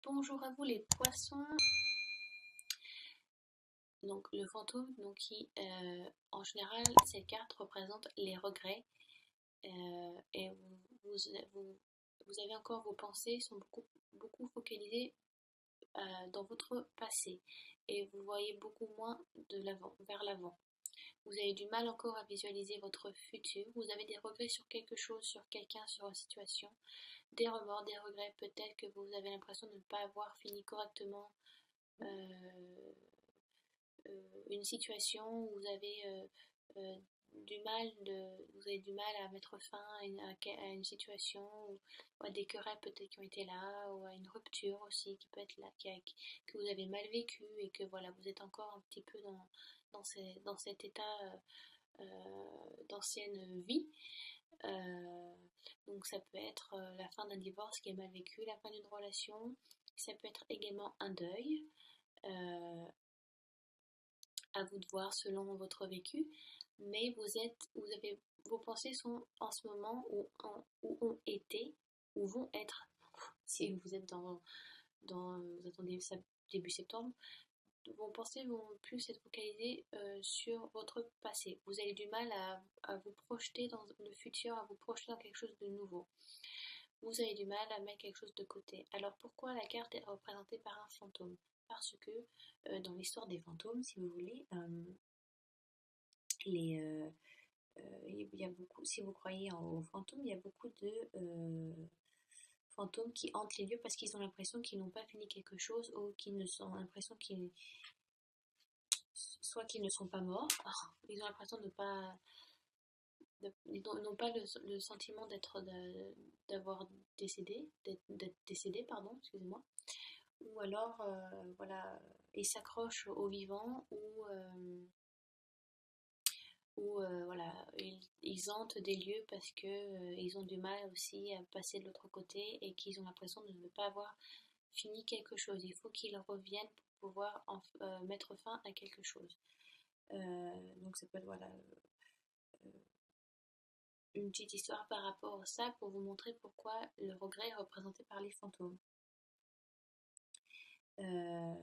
Bonjour à vous les poissons. Donc le fantôme, qui en général cette carte représente les regrets et vous avez encore vos pensées sont beaucoup focalisées dans votre passé et vous voyez beaucoup moins de l'avant, vers l'avant. Vous avez du mal encore à visualiser votre futur. Vous avez des regrets sur quelque chose, sur quelqu'un, sur une situation. Des remords, des regrets. Peut-être que vous avez l'impression de ne pas avoir fini correctement une situation où vous avez vous avez du mal à mettre fin à une situation ou à des querelles peut-être qui ont été là ou à une rupture aussi qui peut être là que vous avez mal vécu et que voilà vous êtes encore un petit peu dans cet état d'ancienne vie. Euh, donc ça peut être la fin d'un divorce qui est mal vécu, la fin d'une relation, ça peut être également un deuil. Euh, à vous de voir selon votre vécu, mais vos pensées sont en ce moment où ont été, ou vont être, si vous êtes vous attendez début septembre, vos pensées vont plus être focalisées sur votre passé. Vous avez du mal à vous projeter dans le futur, à vous projeter dans quelque chose de nouveau. Vous avez du mal à mettre quelque chose de côté. Alors pourquoi la carte est représentée par un fantôme? Parce que dans l'histoire des fantômes, si vous voulez, il y a beaucoup, si vous croyez aux fantômes, il y a beaucoup de fantômes qui hantent les lieux parce qu'ils ont l'impression qu'ils n'ont pas fini quelque chose ou qu'ils ne sont l'impression qu'ils soit qu'ils ne sont pas morts, ils ont l'impression de pas ils n'ont pas le sentiment d'avoir d'être décédé, pardon, excusez-moi, ou alors voilà, ils s'accrochent aux vivants ou voilà, ils hantent des lieux parce que ils ont du mal aussi à passer de l'autre côté et qu'ils ont l'impression de ne pas avoir fini quelque chose. Il faut qu'ils reviennent pour pouvoir mettre fin à quelque chose. Donc ça peut être voilà une petite histoire par rapport à ça pour vous montrer pourquoi le regret est représenté par les fantômes. Euh,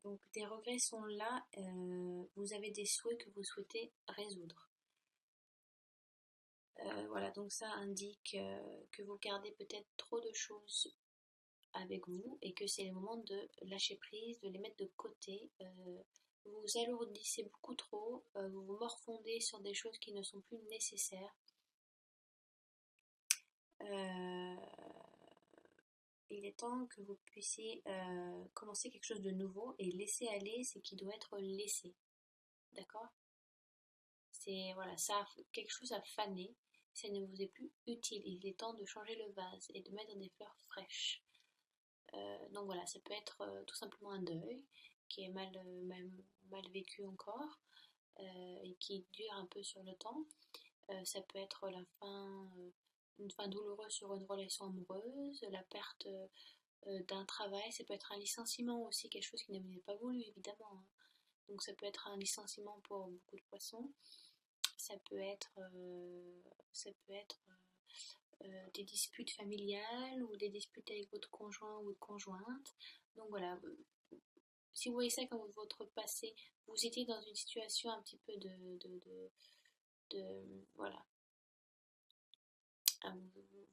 donc des regrets sont là, vous avez des souhaits que vous souhaitez résoudre. Voilà, donc ça indique que vous gardez peut-être trop de choses avec vous et que c'est le moment de lâcher prise, de les mettre de côté. Vous vous alourdissez beaucoup trop, vous vous morfondez sur des choses qui ne sont plus nécessaires. Euh, il est temps que vous puissiez commencer quelque chose de nouveau et laisser aller ce qui doit être laissé. D'accord? C'est voilà, ça, quelque chose à faner, ça ne vous est plus utile. Il est temps de changer le vase et de mettre des fleurs fraîches. Donc voilà, ça peut être tout simplement un deuil qui est mal vécu encore et qui dure un peu sur le temps. Ça peut être une fin douloureuse sur une relation amoureuse, la perte d'un travail, ça peut être un licenciement aussi, quelque chose qui ne vous est pas voulu évidemment, hein. Donc ça peut être un licenciement pour beaucoup de poissons, ça peut être, des disputes familiales ou des disputes avec votre conjoint ou votre conjointe. Donc voilà, si vous voyez ça comme votre passé, vous étiez dans une situation un petit peu voilà,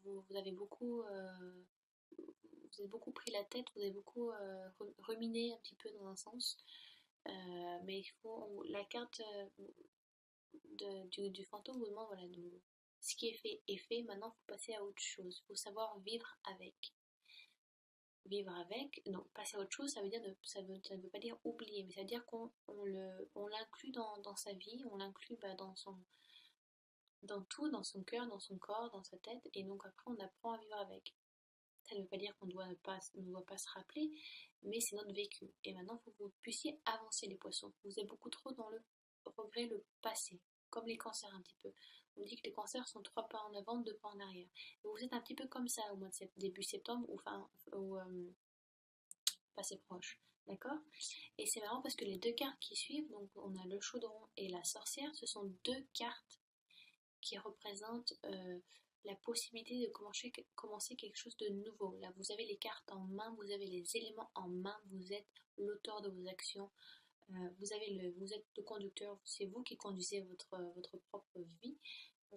vous avez vous avez beaucoup pris la tête, vous avez beaucoup ruminé un petit peu dans un sens. Mais la carte du fantôme vous demande voilà, ce qui est fait, maintenant il faut passer à autre chose, il faut savoir vivre avec. Vivre avec, non, passer à autre chose, ça veut dire ça ne veut pas dire oublier, mais ça veut dire on l'inclut dans sa vie, on l'inclut dans tout, dans son cœur, dans son corps, dans sa tête, et donc après on apprend à vivre avec. Ça ne veut pas dire qu'on ne doit pas se rappeler, mais c'est notre vécu. Et maintenant, il faut que vous puissiez avancer les poissons. Vous êtes beaucoup trop dans le regret, le passé, comme les cancers un petit peu. On dit que les cancers sont 3 pas en avant, 2 pas en arrière. Et vous êtes un petit peu comme ça au mois de début septembre, ou passé proche. D'accord? Et c'est marrant parce que les deux cartes qui suivent, donc on a le chaudron et la sorcière, ce sont deux cartes qui représentent la possibilité de commencer quelque chose de nouveau. Là, vous avez les cartes en main, vous avez les éléments en main, vous êtes l'auteur de vos actions, vous êtes le conducteur, c'est vous qui conduisez votre propre vie.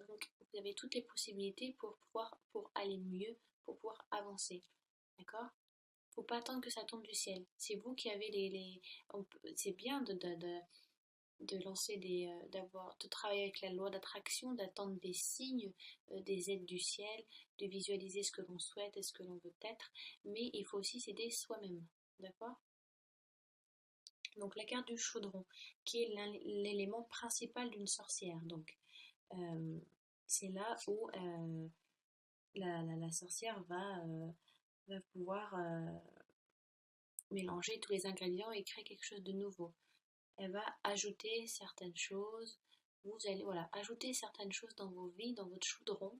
Donc, vous avez toutes les possibilités pour aller mieux, pour pouvoir avancer. D'accord? Faut pas attendre que ça tombe du ciel. C'est vous qui avez c'est bien de lancer de travailler avec la loi d'attraction, d'attendre des signes, des aides du ciel, de visualiser ce que l'on souhaite et ce que l'on veut être, mais il faut aussi s'aider soi-même, d'accord? Donc la carte du chaudron, qui est l'élément principal d'une sorcière, donc euh, c'est là où la sorcière va pouvoir mélanger tous les ingrédients et créer quelque chose de nouveau. Elle va ajouter certaines choses. Vous allez ajouter certaines choses dans vos vies, dans votre chaudron,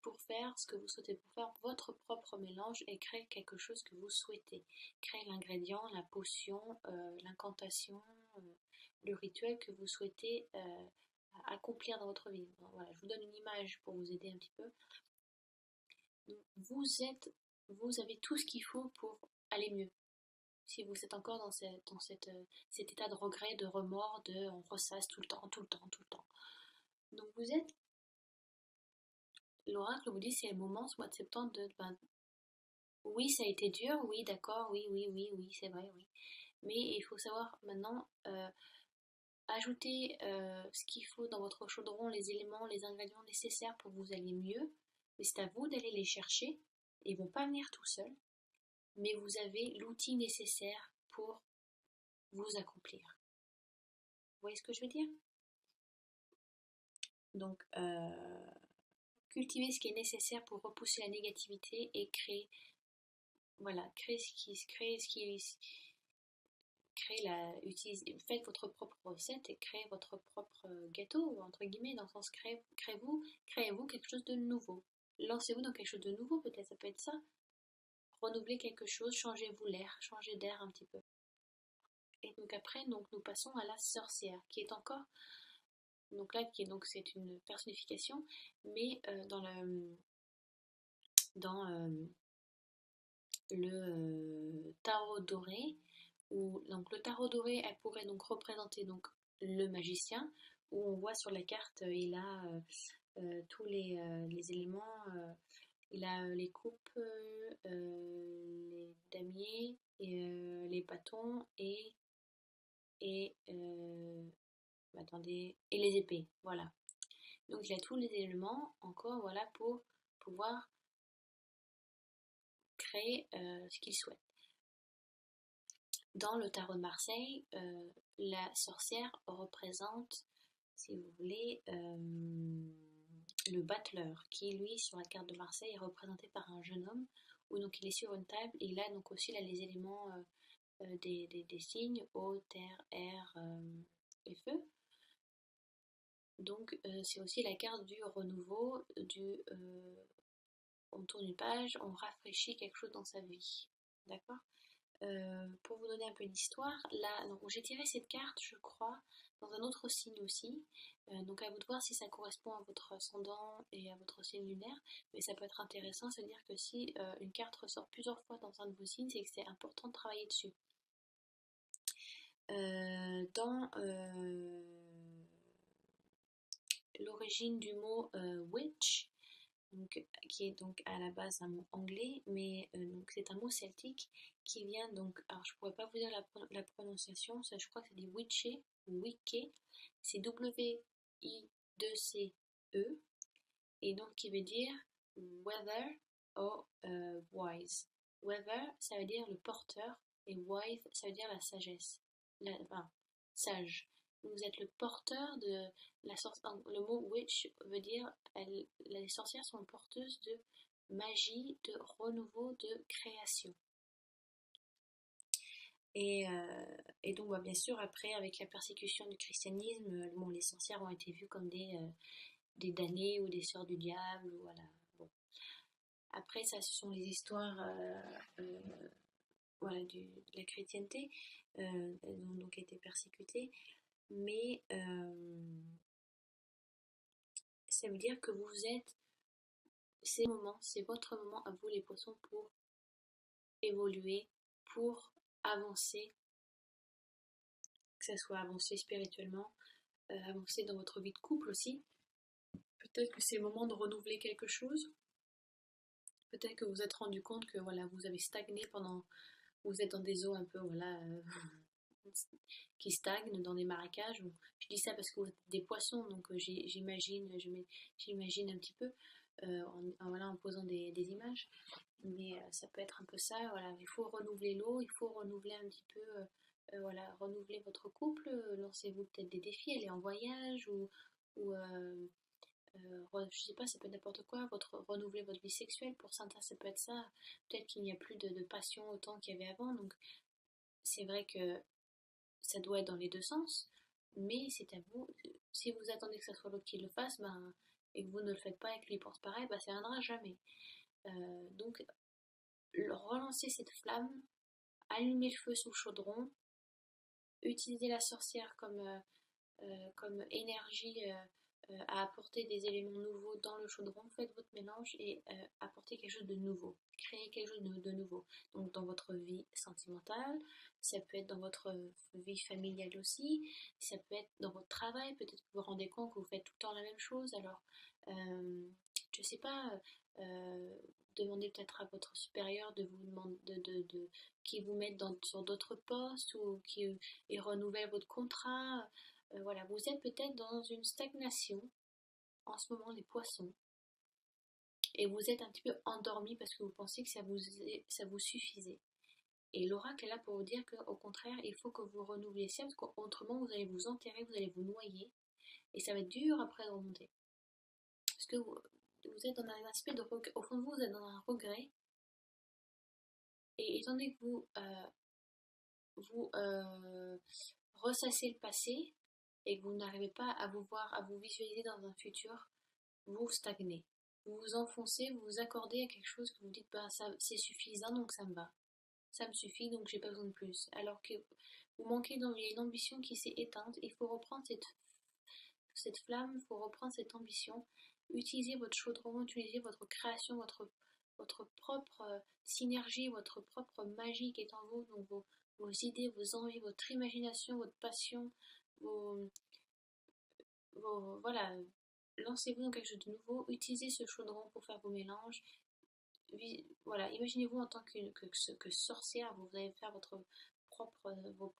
pour faire ce que vous souhaitez, pour faire votre propre mélange et créer quelque chose que vous souhaitez. Créer l'ingrédient, la potion, l'incantation, le rituel que vous souhaitez accomplir dans votre vie. Donc, voilà, je vous donne une image pour vous aider un petit peu. Donc, vous avez tout ce qu'il faut pour aller mieux. Si vous êtes encore dans cet état de regret, de remords, on ressasse tout le temps, tout le temps, tout le temps. Donc l'oracle vous dit c'est le moment, ce mois de septembre, oui ça a été dur, oui d'accord, oui, c'est vrai, oui. Mais il faut savoir maintenant ajouter ce qu'il faut dans votre chaudron, les éléments, les ingrédients nécessaires pour que vous alliez mieux. Mais c'est à vous d'aller les chercher. Ils vont pas venir tout seuls, mais vous avez l'outil nécessaire pour vous accomplir. Vous voyez ce que je veux dire? Donc, cultiver ce qui est nécessaire pour repousser la négativité et créer faites votre propre recette et créez votre propre gâteau, entre guillemets, dans le sens créez-vous quelque chose de nouveau. Lancez-vous dans quelque chose de nouveau, peut-être, ça peut être ça. Renouvelez quelque chose, changez-vous l'air, changez d'air un petit peu. Et donc après, nous passons à la sorcière, qui est encore, donc là, c'est une personnification, mais dans le tarot doré, donc le tarot doré, elle pourrait donc représenter donc le magicien, où on voit sur la carte, il a tous les éléments, il a les coupes, les damiers, et, les bâtons et attendez, et les épées, voilà. Donc il a tous les éléments encore, voilà, pour pouvoir créer ce qu'il souhaite. Dans le tarot de Marseille, la sorcière représente, si vous voulez, le battleur, qui lui, sur la carte de Marseille, est représenté par un jeune homme, où donc il est sur une table, et il a donc aussi là, les éléments des signes, eau, terre, air et feu. Donc c'est aussi la carte du renouveau, on tourne une page, on rafraîchit quelque chose dans sa vie. D'accord? Pour vous donner un peu d'histoire, là, donc j'ai tiré cette carte, je crois, dans un autre signe aussi. Donc à vous de voir si ça correspond à votre ascendant et à votre signe lunaire. Mais ça peut être intéressant, c'est-à-dire que si une carte ressort plusieurs fois dans un de vos signes, c'est que c'est important de travailler dessus. Dans l'origine du mot witch, donc, qui est donc à la base un mot anglais, mais donc c'est un mot celtique qui vient donc, alors je pourrais pas vous dire la prononciation, ça je crois que c'est dit witche ou wicke, c'est W-I-2-C-E, et donc qui veut dire weather or wise. Weather, ça veut dire le porteur, et wise, ça veut dire la sagesse, sage. Vous êtes le porteur de la sorcière. Le mot witch veut dire les sorcières sont porteuses de magie, de renouveau, de création. Et donc bien sûr après avec la persécution du christianisme, les sorcières ont été vues comme des damnées ou des sœurs du diable, voilà. Bon. Après ça, ce sont les histoires de la chrétienté, elles ont donc été persécutées, mais ça veut dire que vous êtes c'est votre moment à vous les poissons pour évoluer, pour avancer, que ce soit avancer spirituellement, avancer dans votre vie de couple aussi. Peut-être que c'est le moment de renouveler quelque chose. Peut-être que vous vous êtes rendu compte que voilà, vous avez stagné pendant, vous êtes dans des eaux un peu voilà, qui stagnent, dans des marécages. Je dis ça parce que vous êtes des poissons, donc j'imagine un petit peu voilà, en posant des images. Mais ça peut être un peu ça, voilà, il faut renouveler l'eau, il faut renouveler un petit peu, voilà, renouveler votre couple, lancez-vous peut-être des défis, aller en voyage ou je sais pas, ça peut être n'importe quoi, renouveler votre vie sexuelle, pour certains ça peut être ça, peut-être qu'il n'y a plus de passion autant qu'il y avait avant, donc c'est vrai que ça doit être dans les deux sens, mais c'est à vous, si vous attendez que ça soit l'autre qui le fasse, ben, et que vous ne le faites pas et que lui pense pareil, ben, ça viendra jamais. Donc relancer cette flamme, allumer le feu sous le chaudron, utiliser la sorcière comme énergie à apporter des éléments nouveaux dans le chaudron, faites votre mélange et apportez quelque chose de nouveau, créez quelque chose de nouveau. Donc dans votre vie sentimentale, ça peut être dans votre vie familiale aussi, ça peut être dans votre travail, peut-être que vous vous rendez compte que vous faites tout le temps la même chose, alors je sais pas, demandez peut-être à votre supérieur de vous demander qui vous mette sur d'autres postes ou qui et renouvelle votre contrat. Voilà, vous êtes peut-être dans une stagnation en ce moment, les poissons, et vous êtes un petit peu endormi parce que vous pensez que ça vous suffisait. Et l'oracle est là pour vous dire qu'au contraire, il faut que vous renouvelez ça, parce qu'autrement vous allez vous enterrer, vous allez vous noyer, et ça va être dur après de remonter. Parce que vous êtes dans un aspect de regret, au fond de vous, vous êtes dans un regret, et étant donné que vous ressassez le passé, et que vous n'arrivez pas à vous voir, à vous visualiser dans un futur, vous stagnez. Vous vous enfoncez, vous vous accordez à quelque chose que vous dites, bah, ça, c'est suffisant, donc ça me va. Ça me suffit, donc j'ai pas besoin de plus. Alors que vous manquez d'une ambition qui s'est éteinte, il faut reprendre cette flamme, il faut reprendre cette ambition, utiliser votre chaudron, utiliser votre création, votre propre synergie, votre propre magie qui est en vous, donc vos idées, vos envies, votre imagination, votre passion, vos, voilà, lancez-vous dans quelque chose de nouveau, utilisez ce chaudron pour faire vos mélanges. Voilà, imaginez-vous en tant que sorcière, vous allez faire vos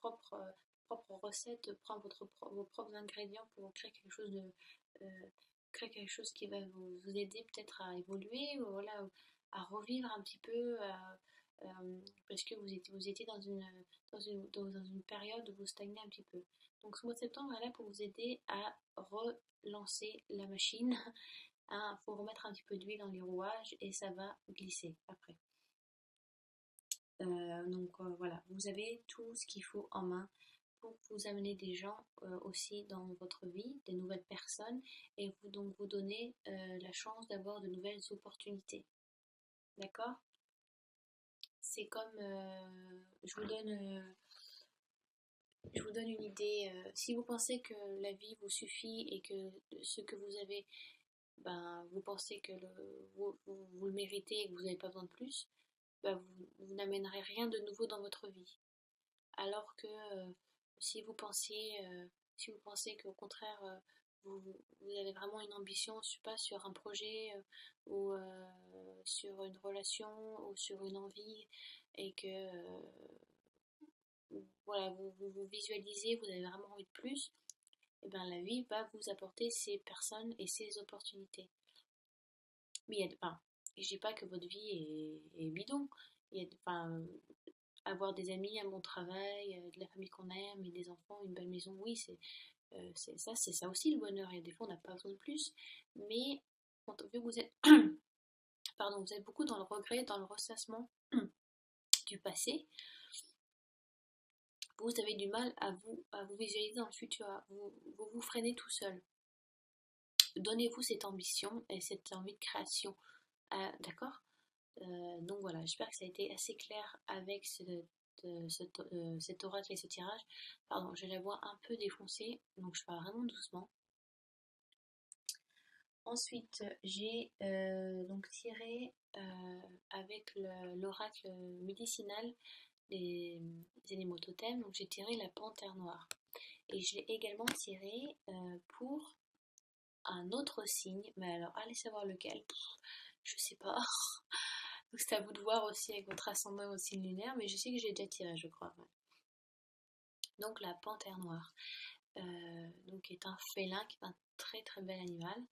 propres recettes, prendre vos propres ingrédients pour créer quelque chose euh, créer quelque chose qui va vous aider peut-être à évoluer, ou voilà, à revivre un petit peu, parce que vous étiez dans une période où vous stagnez un petit peu. Donc ce mois de septembre est là pour vous aider à relancer la machine. Il faut remettre un petit peu d'huile dans les rouages et ça va glisser après. Voilà, vous avez tout ce qu'il faut en main pour vous amener des gens aussi dans votre vie, des nouvelles personnes, et vous donner la chance d'avoir de nouvelles opportunités. D'accord? C'est comme, je vous donne une idée. Si vous pensez que la vie vous suffit et que ce que vous avez, ben, vous pensez que vous le méritez et que vous n'avez pas besoin de plus, ben, vous n'amènerez rien de nouveau dans votre vie. Alors que si vous pensiez, si vous pensez qu'au contraire, vous avez vraiment une ambition, je sais pas, sur un projet ou sur une relation ou sur une envie et que voilà, vous visualisez, vous avez vraiment envie de plus, et bien la vie va vous apporter ces personnes et ces opportunités. Mais enfin, je dis pas que votre vie est bidon. Enfin, avoir des amis, un bon travail, de la famille qu'on aime, et des enfants, une belle maison, oui, c'est ça aussi le bonheur. Et des fois, on n'a pas besoin de plus. Mais vu que vous êtes, pardon, vous êtes beaucoup dans le regret, dans le ressassement du passé, vous avez du mal à vous visualiser dans le futur. Vous freinez tout seul. Donnez-vous cette ambition et cette envie de création. D'accord? Donc voilà, j'espère que ça a été assez clair avec cet oracle et ce tirage. Pardon, j'ai la voix un peu défoncée, donc je parle vraiment doucement. Ensuite, j'ai donc tiré avec l'oracle médicinal des animaux totems. Donc j'ai tiré la panthère noire. Et je l'ai également tiré pour un autre signe. Mais alors, allez savoir lequel. Je sais pas. Donc c'est à vous de voir aussi avec votre ascendant au signe lunaire. Mais je sais que j'ai déjà tiré, je crois. Ouais. Donc la panthère noire. Donc est un félin, qui est un très très bel animal.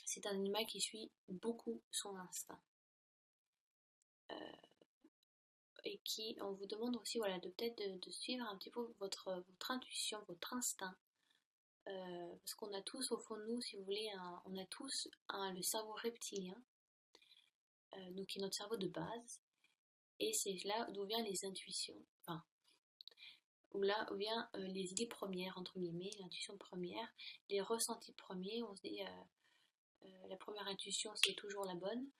C'est un animal qui suit beaucoup son instinct. Et qui, on vous demande aussi voilà, de peut-être de suivre un petit peu votre intuition, votre instinct. Parce qu'on a tous au fond de nous, si vous voulez, on a tous le cerveau reptilien, donc qui est notre cerveau de base, et c'est là d'où viennent les intuitions, enfin, où viennent les idées premières, entre guillemets, l'intuition première, les ressentis premiers, on se dit la première intuition c'est toujours la bonne,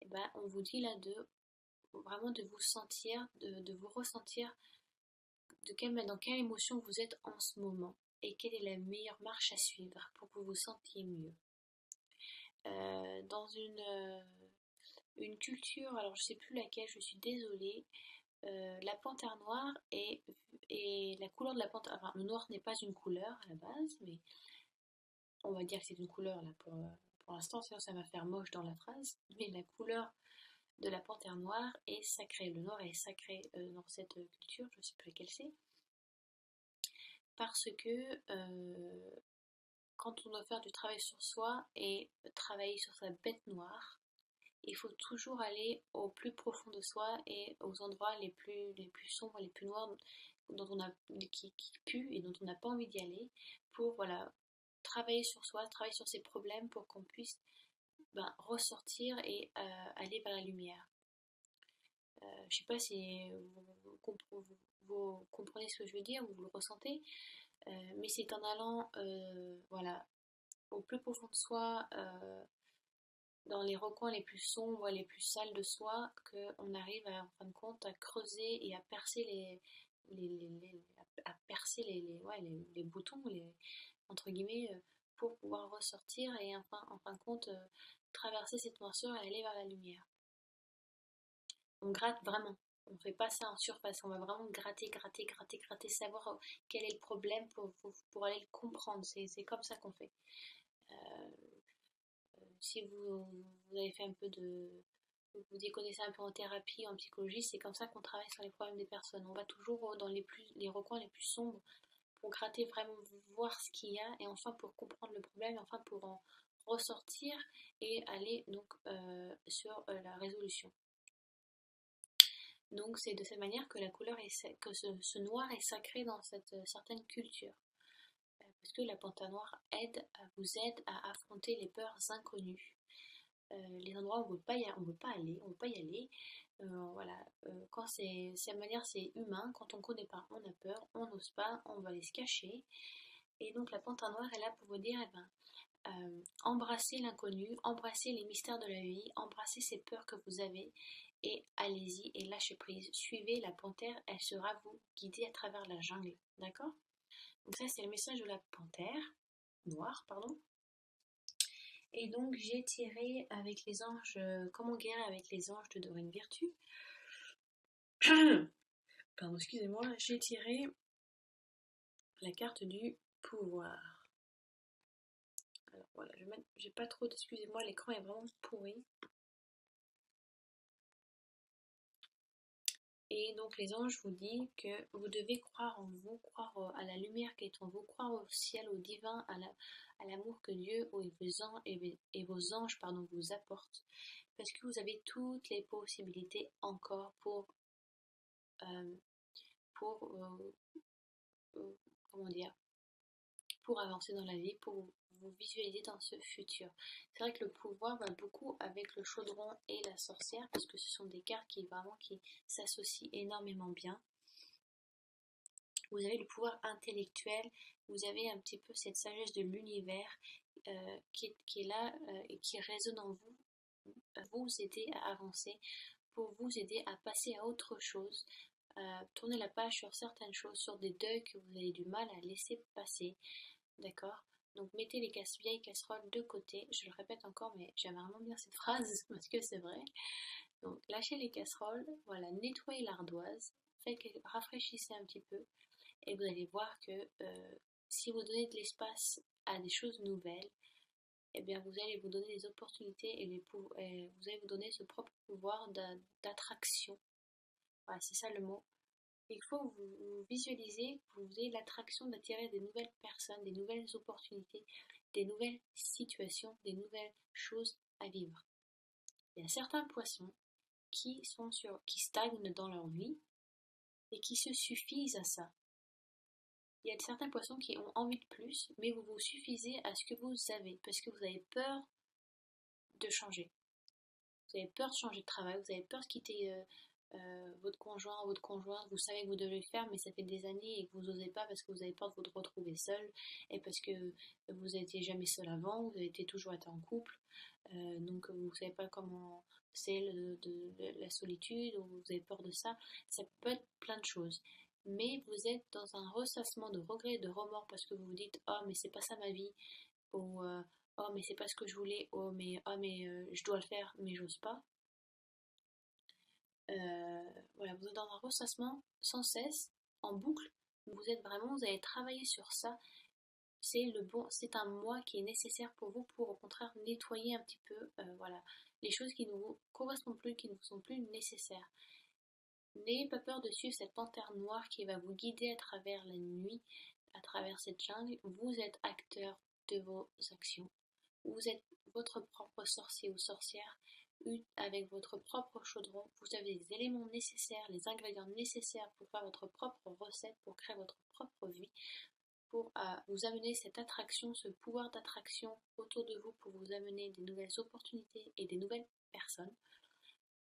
et ben on vous dit là de vraiment de vous sentir, de vous ressentir dans quelle émotion vous êtes en ce moment et quelle est la meilleure marche à suivre pour que vous vous sentiez mieux. Dans une culture, alors je sais plus laquelle, je suis désolée, la panthère noire et la couleur de la panthère, enfin le noir n'est pas une couleur à la base, mais on va dire que c'est une couleur là pour l'instant, sinon ça va faire moche dans la phrase, mais la couleur de la panthère noire est sacrée, le noir est sacré dans cette culture, je sais plus laquelle c'est, parce que quand on doit faire du travail sur soi et travailler sur sa bête noire, il faut toujours aller au plus profond de soi et aux endroits les plus sombres, les plus noirs, dont on a, qui puent et dont on n'a pas envie d'y aller, pour voilà, travailler sur soi, travailler sur ses problèmes pour qu'on puisse ressortir et aller vers la lumière. Je sais pas si vous comprenez ce que je veux dire, vous le ressentez, mais c'est en allant voilà, au plus profond de soi, dans les recoins les plus sombres et les plus sales de soi, qu'on arrive en fin de compte à creuser et à percer à percer ouais, les boutons, entre guillemets, pour pouvoir ressortir et enfin, en fin de compte traverser cette noirceur et aller vers la lumière. On gratte vraiment. On ne fait pas ça en surface, on va vraiment gratter, gratter, gratter, gratter, savoir quel est le problème pour aller le comprendre. C'est comme ça qu'on fait. Euh, si vous avez fait un peu vous y connaissez un peu en thérapie, en psychologie, c'est comme ça qu'on travaille sur les problèmes des personnes. On va toujours dans les recoins les plus sombres pour gratter vraiment, voir ce qu'il y a, et enfin pour comprendre le problème, et enfin pour en ressortir et aller donc sur la résolution. Donc c'est de cette manière que la couleur que ce noir est sacré dans cette certaine culture. Parce que la panthère noire vous aide à affronter les peurs inconnues. Les endroits où on ne veut pas aller, on veut pas y aller. Voilà, quand c'est manière, c'est humain. Quand on connaît pas, on a peur, on n'ose pas, on va aller se cacher. Et donc la panthère noire est là pour vous dire, embrassez l'inconnu, embrassez les mystères de la vie, embrassez ces peurs que vous avez et allez-y et lâchez prise. Suivez la panthère, elle sera vous guider à travers la jungle, d'accord? Donc ça c'est le message de la panthère noire, pardon. Et donc j'ai tiré avec les anges, comment guérir avec les anges de Dorine Virtue. Pardon, excusez-moi, j'ai tiré la carte du pouvoir. Alors voilà, j'ai pas trop excusez-moi, l'écran est vraiment pourri. Et donc les anges vous disent que vous devez croire en vous, croire à la lumière qui est en vous, croire au ciel, au divin, à l'amour que Dieu et vos anges vous apportent. Parce que vous avez toutes les possibilités encore euh, pour comment dire, pour avancer dans la vie, pour vous visualiser dans ce futur. C'est vrai que le pouvoir va beaucoup avec le chaudron et la sorcière, parce que ce sont des cartes qui s'associent énormément bien. Vous avez le pouvoir intellectuel, vous avez un petit peu cette sagesse de l'univers qui est là et qui résonne en vous, vous aider à avancer, pour vous aider à passer à autre chose, tourner la page sur certaines choses, sur des deuils que vous avez du mal à laisser passer, d'accord? Donc mettez les vieilles casseroles de côté. Je le répète encore, mais j'aime vraiment bien cette phrase parce que c'est vrai. Donc lâchez les casseroles, voilà, nettoyez l'ardoise, rafraîchissez un petit peu et vous allez voir que si vous donnez de l'espace à des choses nouvelles, eh bien vous allez vous donner des opportunités et vous allez vous donner ce propre pouvoir d'attraction. Voilà, c'est ça le mot. Il faut vous visualiser, que vous ayez l'attraction d'attirer des nouvelles personnes, des nouvelles opportunités, des nouvelles situations, des nouvelles choses à vivre. Il y a certains poissons qui stagnent dans leur vie et qui se suffisent à ça. Il y a certains poissons qui ont envie de plus, mais vous vous suffisez à ce que vous avez, parce que vous avez peur de changer. Vous avez peur de changer de travail, vous avez peur de quitter votre conjoint ou votre conjointe, vous savez que vous devez le faire, mais ça fait des années et que vous n'osez pas parce que vous avez peur de vous retrouver seul et parce que vous n'étiez jamais seul avant, vous avez été toujours été en couple, donc vous ne savez pas comment c'est la solitude ou vous avez peur de ça. Ça peut être plein de choses. Mais vous êtes dans un ressassement de regrets et de remords parce que vous vous dites oh mais c'est pas ça ma vie ou oh mais c'est pas ce que je voulais, oh mais je dois le faire mais j'ose pas. Voilà, vous êtes dans un ressassement sans cesse, en boucle. Vous allez travailler sur ça. C'est un mois qui est nécessaire pour vous pour au contraire nettoyer un petit peu, voilà, les choses qui ne vous correspondent plus, qui ne vous sont plus nécessaires. N'ayez pas peur de suivre cette panthère noire qui va vous guider à travers la nuit, à travers cette jungle. Vous êtes acteur de vos actions. Vous êtes votre propre sorcier ou sorcière avec votre propre chaudron. Vous avez les éléments nécessaires, les ingrédients nécessaires pour faire votre propre recette, pour créer votre propre vie, pour vous amener cette attraction, ce pouvoir d'attraction autour de vous pour vous amener des nouvelles opportunités et des nouvelles personnes.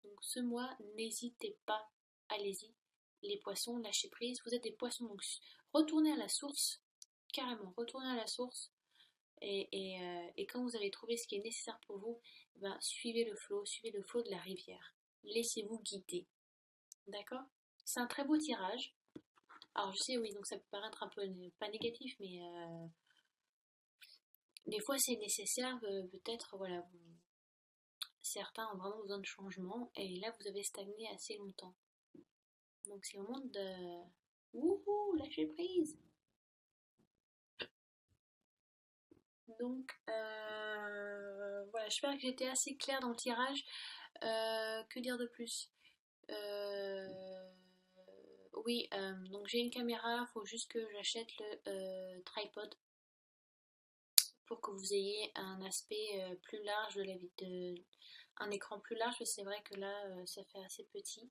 Donc ce mois, n'hésitez pas, allez-y. Les poissons, lâchez prise. Vous êtes des poissons, donc retournez à la source, carrément, retournez à la source. Et quand vous avez trouvé ce qui est nécessaire pour vous, ben, suivez le flot de la rivière. Laissez-vous guider. D'accord? C'est un très beau tirage. Alors je sais, oui, donc ça peut paraître un peu pas négatif, mais des fois c'est nécessaire, peut-être, voilà, certains ont vraiment besoin de changement, et là vous avez stagné assez longtemps. Donc c'est le moment de... Wouhou, lâcher prise! Donc voilà, j'espère que j'étais assez claire dans le tirage. Que dire de plus? Euh, oui, donc j'ai une caméra, il faut juste que j'achète le tripod pour que vous ayez un aspect plus large de la vidéo, un écran plus large, parce que c'est vrai que là ça fait assez petit.